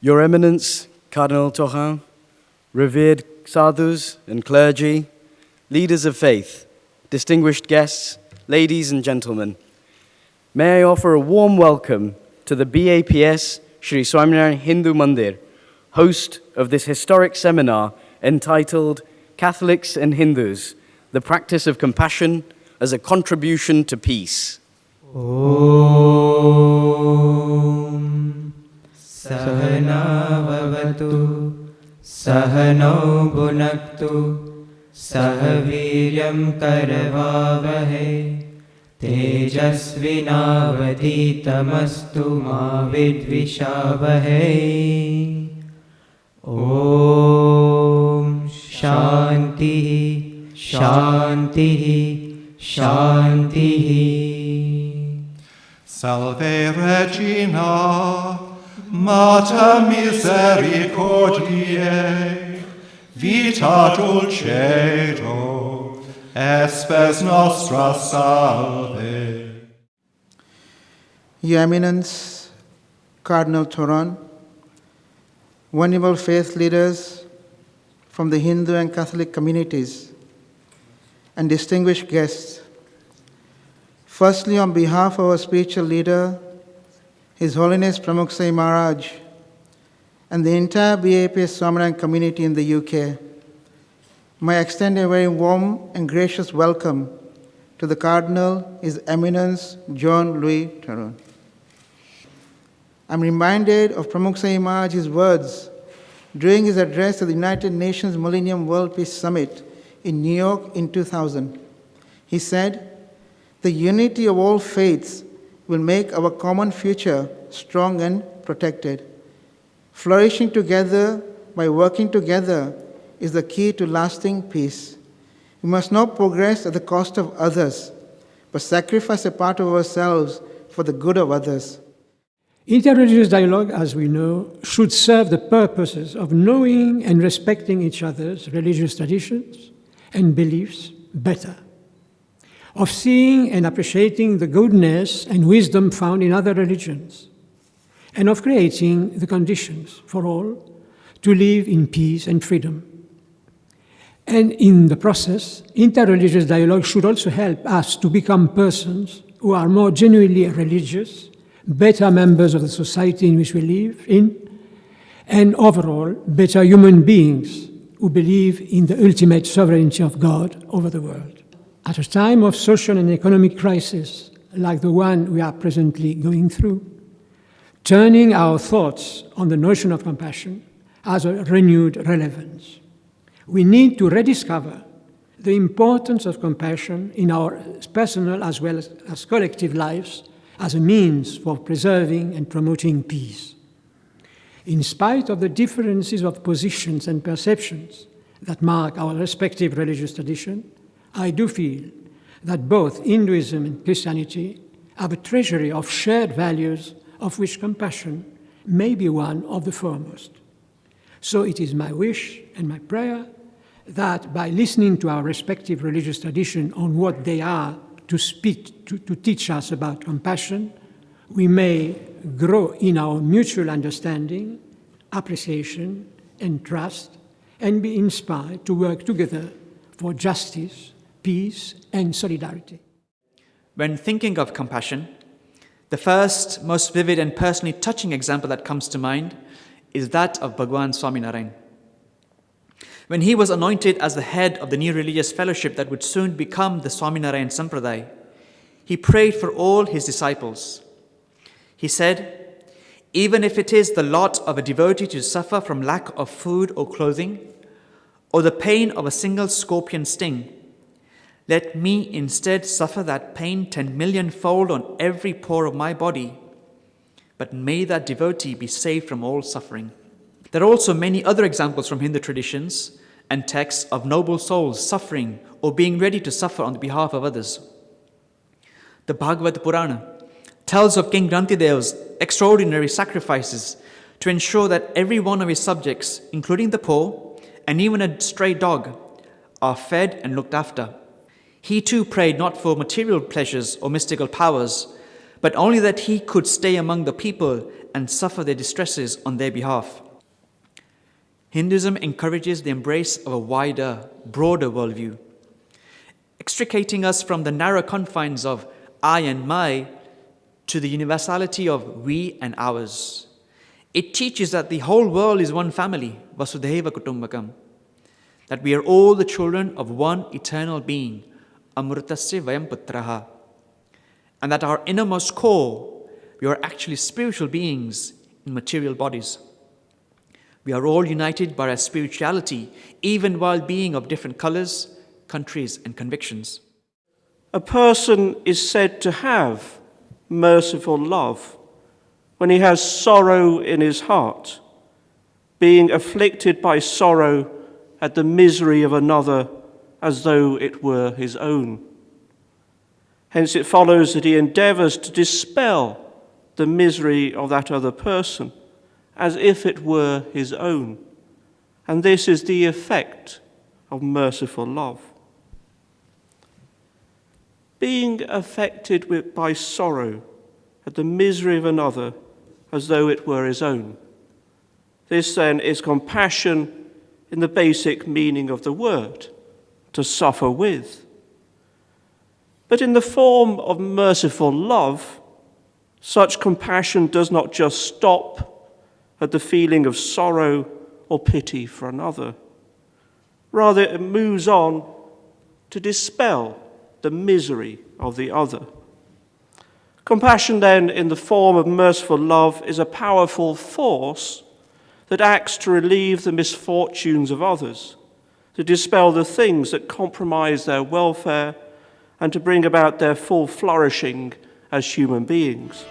Your Eminence, Cardinal Tauran, revered sadhus and clergy, leaders of faith, distinguished guests, ladies and gentlemen, may I offer a warm welcome to the BAPS Shri Swaminarayan Hindu Mandir, host of this historic seminar entitled Catholics and Hindus, the Practice of Compassion as a Contribution to Peace. Om Sahana Bhavatu Sahano Bhunaktu Sahaviryam Karavavahe Tejasvinavaditamastu ma vidvishavahe. Om Shanti Shanti Shanti. Salve Regina, Mater Misericordiae, Vita Dulcedo, Espes Nostra Salve. Your Eminence, Cardinal Tauran, venerable faith leaders from the Hindu and Catholic communities, and distinguished guests, firstly, on behalf of our spiritual leader, His Holiness Pramukh Sai Maharaj, and the entire BAPS Shri community in the UK, may I extend a very warm and gracious welcome to the Cardinal, His Eminence John Louis Tauran. I'm reminded of Pramukh Sai Maharaj's words during his address at the United Nations Millennium World Peace Summit in New York in 2000. He said, "The unity of all faiths will make our common future strong and protected. Flourishing together by working together is the key to lasting peace. We must not progress at the cost of others, but sacrifice a part of ourselves for the good of others." Interreligious dialogue, as we know, should serve the purposes of knowing and respecting each other's religious traditions and beliefs better, of seeing and appreciating the goodness and wisdom found in other religions, and of creating the conditions for all to live in peace and freedom. And in the process, interreligious dialogue should also help us to become persons who are more genuinely religious, better members of the society in which we live in, and overall better human beings who believe in the ultimate sovereignty of God over the world. At a time of social and economic crisis like the one we are presently going through, turning our thoughts on the notion of compassion has a renewed relevance. We need to rediscover the importance of compassion in our personal as well as collective lives as a means for preserving and promoting peace. In spite of the differences of positions and perceptions that mark our respective religious tradition, I do feel that both Hinduism and Christianity have a treasury of shared values of which compassion may be one of the foremost. So it is my wish and my prayer that by listening to our respective religious tradition on what they are to teach us about compassion, we may grow in our mutual understanding, appreciation, and trust, and be inspired to work together for justice, peace, and solidarity. When thinking of compassion, the first, most vivid and personally touching example that comes to mind is that of Bhagwan Swaminarayan. When he was anointed as the head of the new religious fellowship that would soon become the Swaminarayan Sampradaya, he prayed for all his disciples. He said, "Even if it is the lot of a devotee to suffer from lack of food or clothing, or the pain of a single scorpion sting, let me instead suffer that pain 10 million-fold on every pore of my body, but may that devotee be saved from all suffering." There are also many other examples from Hindu traditions and texts of noble souls suffering or being ready to suffer on the behalf of others. The Bhagavad Purana tells of King Grantidev's extraordinary sacrifices to ensure that every one of his subjects, including the poor and even a stray dog, are fed and looked after. He too prayed not for material pleasures or mystical powers, but only that he could stay among the people and suffer their distresses on their behalf. Hinduism encourages the embrace of a wider, broader worldview, extricating us from the narrow confines of I and my to the universality of we and ours. It teaches that the whole world is one family, Vasudhaiva Kutumbakam, that we are all the children of one eternal being, Amrutasya Vayam Putraha, and that our innermost core, we are actually spiritual beings in material bodies. We are all united by our spirituality, even while being of different colors, countries, and convictions. A person is said to have merciful love when he has sorrow in his heart, being afflicted by sorrow at the misery of another as though it were his own. Hence it follows that he endeavors to dispel the misery of that other person as if it were his own. And this is the effect of merciful love. Being affected by sorrow at the misery of another as though it were his own. This then is compassion in the basic meaning of the word, to suffer with. But in the form of merciful love, such compassion does not just stop at the feeling of sorrow or pity for another. Rather, it moves on to dispel the misery of the other. Compassion, then, in the form of merciful love, is a powerful force that acts to relieve the misfortunes of others, to dispel the things that compromise their welfare, and to bring about their full flourishing as human beings.